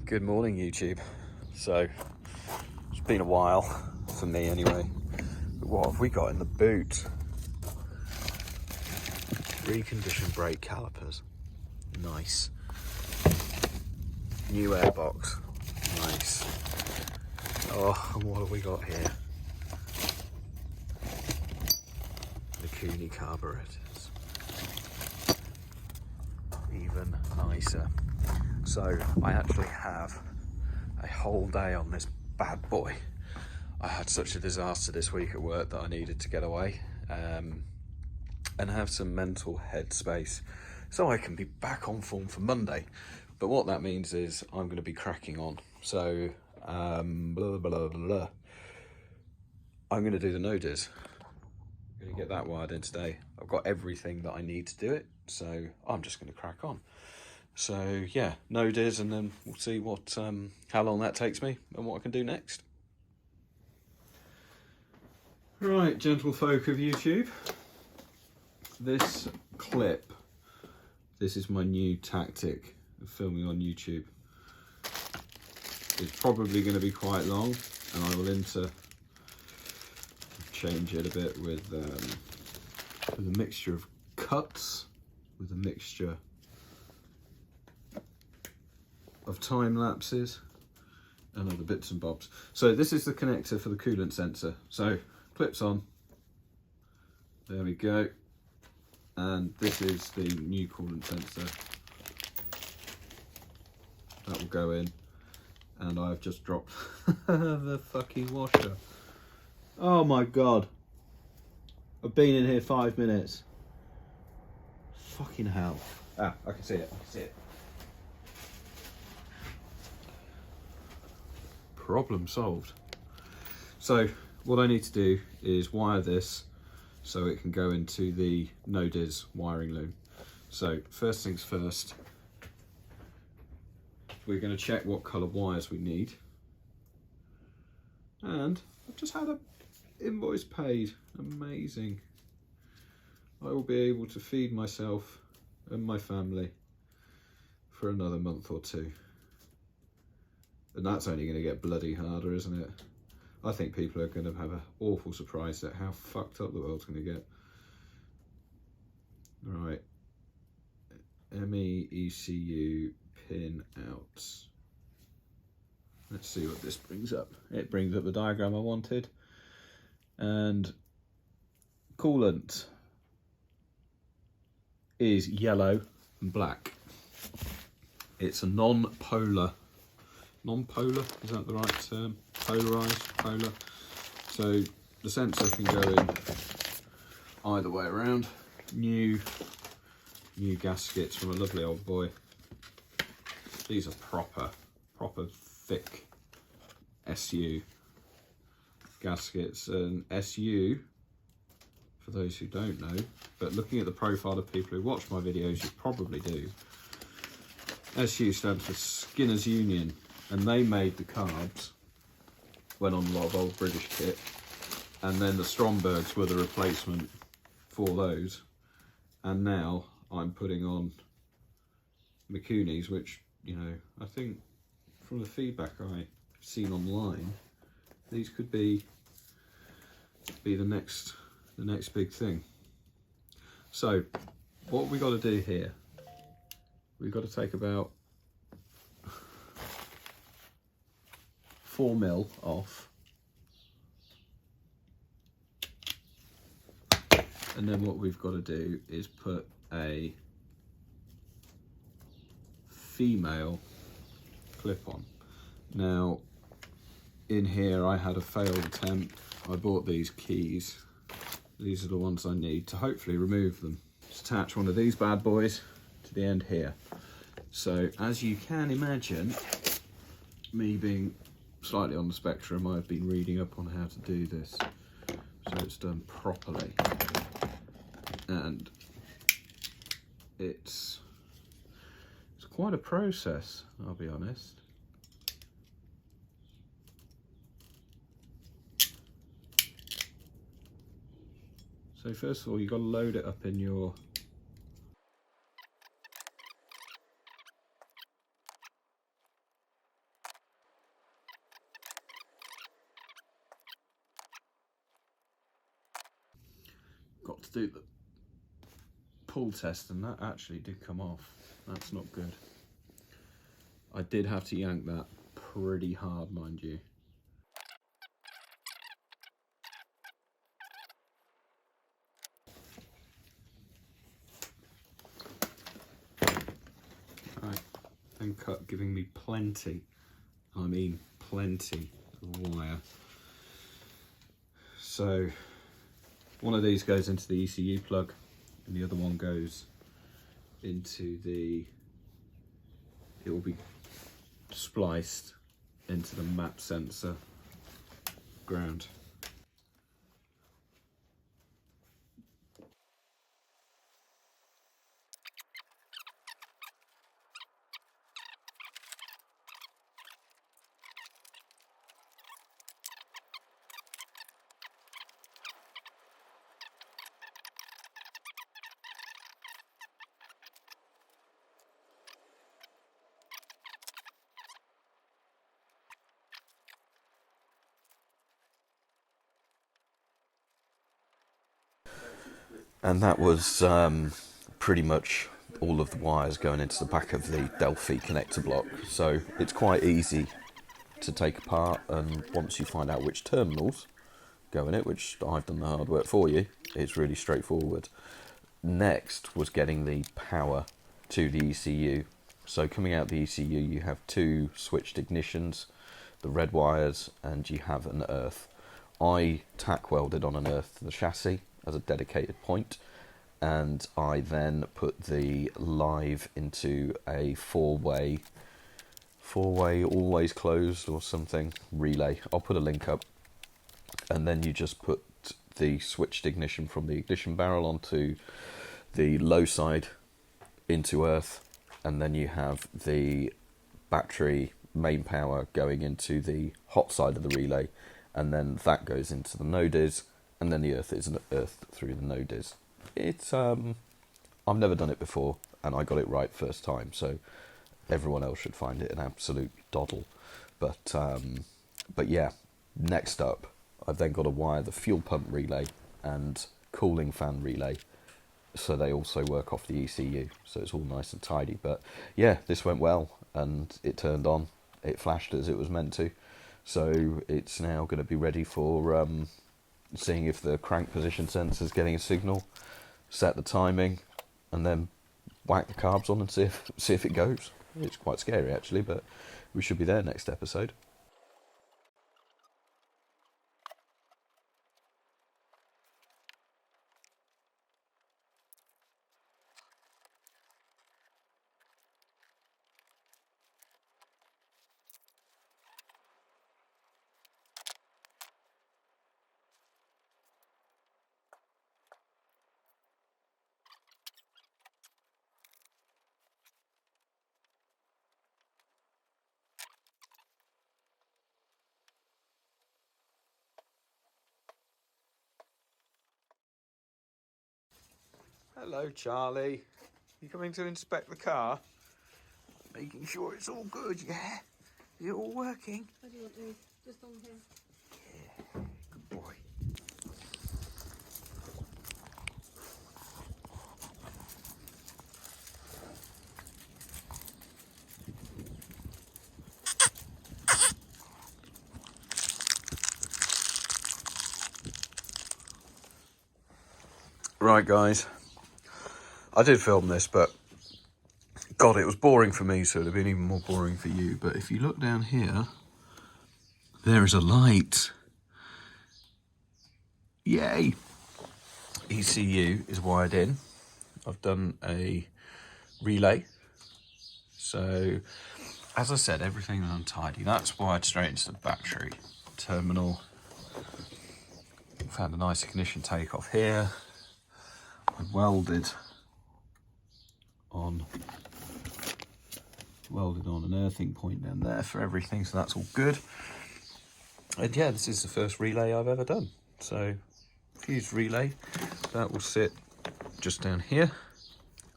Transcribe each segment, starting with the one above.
Good morning, YouTube. So, it's been a while, for me anyway. But what have we got in the boot? Reconditioned brake calipers. Nice. New airbox. Nice. Oh, and what have we got here? The Cooney carburetors. Even nicer. So I actually have a whole day on this bad boy. I had such a disaster this week at work that I needed to get away and have some mental headspace so I can be back on form for Monday. But what that means is I'm going to be cracking on. So I'm going to do the Nodiz. I'm going to get that wired in today. I've got everything that I need to do it, so I'm just going to crack on. So yeah, Nodiz, and then we'll see what how long that takes me and what I can do next. Right, gentlefolk of YouTube, this clip, this is my new tactic of filming on YouTube. It's probably going to be quite long, and I will change it a bit with a mixture of cuts, with a mixture of time lapses and other bits and bobs. So this is the connector for the coolant sensor. So clips on, there we go, and this is the new coolant sensor that will go in, and I've just dropped the fucking washer. Oh my god, I've been in here 5 minutes. Fucking hell. Ah, I can see it, I can see it. Problem solved. So what I need to do is wire this so it can go into the Nodiz wiring loom. So first things first, we're going to check what colour wires we need, and I've just had an invoice paid. Amazing. I will be able to feed myself and my family for another month or two. And that's only going to get bloody harder, isn't it? I think people are going to have an awful surprise at how fucked up the world's going to get. Right. MECU pin out. Let's see what this brings up. It brings up the diagram I wanted. And coolant is yellow and black. It's a non-polar, is that the right term? Polarized, polar. So the sensor can go in either way around. New gaskets from a lovely old boy. These are proper thick SU gaskets. And SU, for those who don't know, but looking at the profile of people who watch my videos, you probably do. SU stands for Skinner's Union, and they made the carbs, went on a lot of old British kit, and then the Strombergs were the replacement for those, and now I'm putting on McCoonies, which, you know, I think from the feedback I've seen online, these could be the next big thing. So what we got to do here, we've got to take about 4 mil off, and then what we've got to do is put a female clip on. Now in here I had a failed attempt. I bought these keys. These are the ones I need to hopefully remove them. Just attach one of these bad boys to the end here. So as you can imagine, me being slightly on the spectrum, I've been reading up on how to do this so it's done properly, and it's quite a process, I'll be honest. So first of all, you've got to load it up in your to do the pull test, and that actually did come off. That's not good. I did have to yank that pretty hard, mind you. Right, then cut, giving me plenty, I mean plenty of wire. So one of these goes into the ECU plug and the other one goes into the, it will be spliced into the map sensor ground. And that was pretty much all of the wires going into the back of the Delphi connector block. So it's quite easy to take apart, and once you find out which terminals go in it, which I've done the hard work for you, it's really straightforward. Next was getting the power to the ECU. So coming out the ECU, you have two switched ignitions, the red wires, and you have an earth. I tack welded on an earth to the chassis as a dedicated point, and I then put the live into a four-way always closed or something relay. I'll put a link up, and then you just put the switched ignition from the ignition barrel onto the low side into earth, and then you have the battery main power going into the hot side of the relay, and then that goes into the Nodiz, and then the earth is an earth through the Nodiz. It's I've never done it before, and I got it right first time, so everyone else should find it an absolute doddle. But yeah, next up, I've then got to wire the fuel pump relay and cooling fan relay, so they also work off the ECU, so it's all nice and tidy. But yeah, this went well, and it turned on, it flashed as it was meant to, so it's now going to be ready for seeing if the crank position sensor is getting a signal, set the timing, and then whack the carbs on and see if it goes. It's quite scary actually, but we should be there next episode. Hello, Charlie. You coming to inspect the car? Making sure it's all good, yeah? Is it all working? What do you want me? Just on here. Yeah, good boy. Right, guys. I did film this, but God, it was boring for me, so it would have been even more boring for you. But if you look down here, there is a light. Yay! ECU is wired in. I've done a relay. So, as I said, everything is untidy. That's wired straight into the battery terminal. Found a nice ignition takeoff here. I welded on an earthing point down there for everything, so that's all good. And yeah, this is the first relay I've ever done. So, fused relay, that will sit just down here.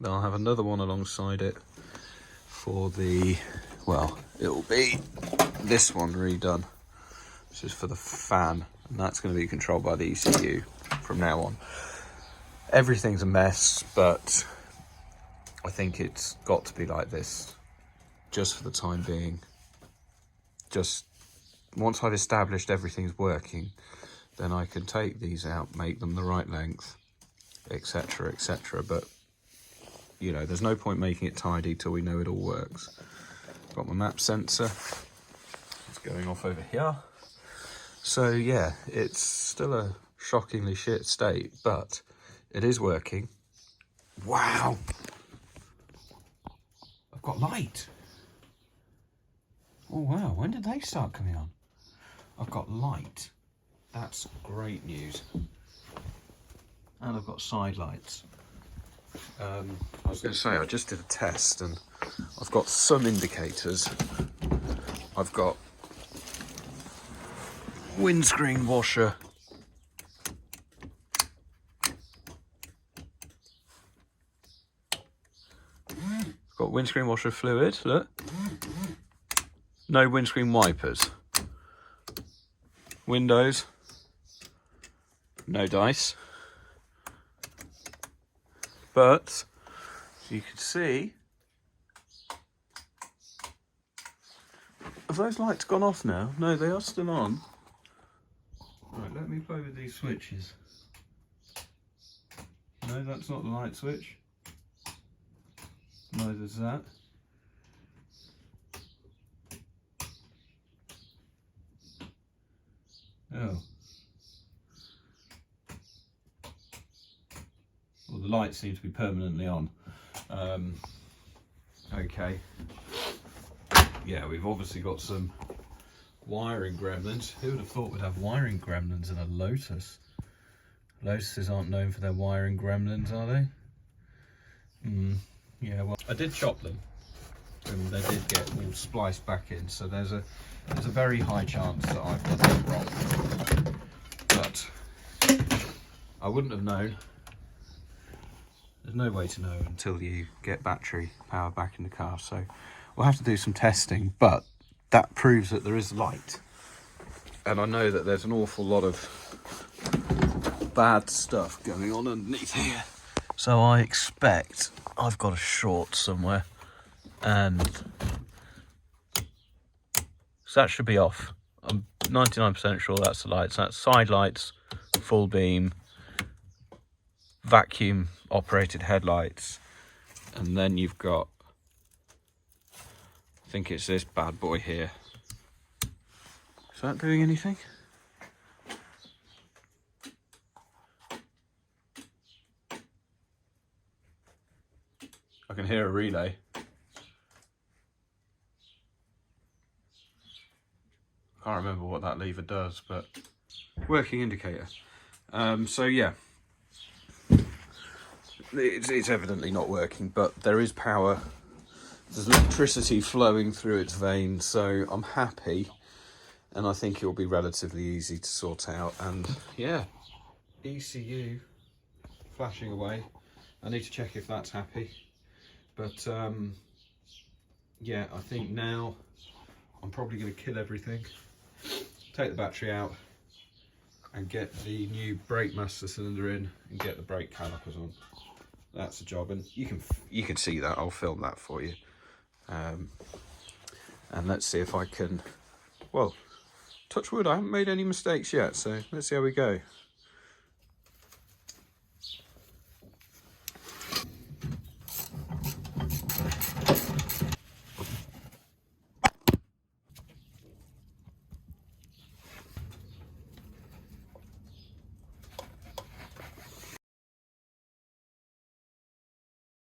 Then I'll have another one alongside it for the, well, it'll be this one redone. This is for the fan, and that's going to be controlled by the ECU from now on. everything's a mess, but I think it's got to be like this just for the time being. Just once I've established everything's working, then I can take these out, make them the right length, etc, etc. But you know, there's no point making it tidy till we know it all works. Got my map sensor, it's going off over here. So yeah, it's still a shockingly shit state, but it is working. Wow, I've got light. Oh wow, when did they start coming on? I've got light. That's great news. And I've got side lights. I was going to say, I just did a test and I've got some indicators. I've got windscreen washer. I've got windscreen washer fluid, look. No windscreen wipers. Windows. No dice. But, as you can see, have those lights gone off now? No, they are still on. Right, let me play with these switches. No, that's not the light switch. Neither is that. Oh. Well, the lights seem to be permanently on. Okay. Yeah, we've obviously got some wiring gremlins. Who would have thought we'd have wiring gremlins in a Lotus? Lotuses aren't known for their wiring gremlins, are they? Yeah, well, I did chop them, and they did get all spliced back in, so there's a very high chance that I've got that wrong. But I wouldn't have known. There's no way to know until you get battery power back in the car, so we'll have to do some testing, but that proves that there is light. And I know that there's an awful lot of bad stuff going on underneath here. So I expect I've got a short somewhere, and so that should be off. I'm 99% sure that's the lights. That's side lights, full beam, vacuum operated headlights, and then you've got, I think it's this bad boy here. Is that doing anything? I can hear a relay. Can't remember what that lever does, but working indicator. So yeah, it's evidently not working, but there is power. There's electricity flowing through its veins, so I'm happy, and I think it will be relatively easy to sort out. And yeah, ECU flashing away. I need to check if that's happy, but yeah, I think now I'm probably going to kill everything, take the battery out, and get the new brake master cylinder in and get the brake calipers on. That's the job, and you can see that. I'll film that for you. And let's see if I can, well, touch wood, I haven't made any mistakes yet, so let's see how we go.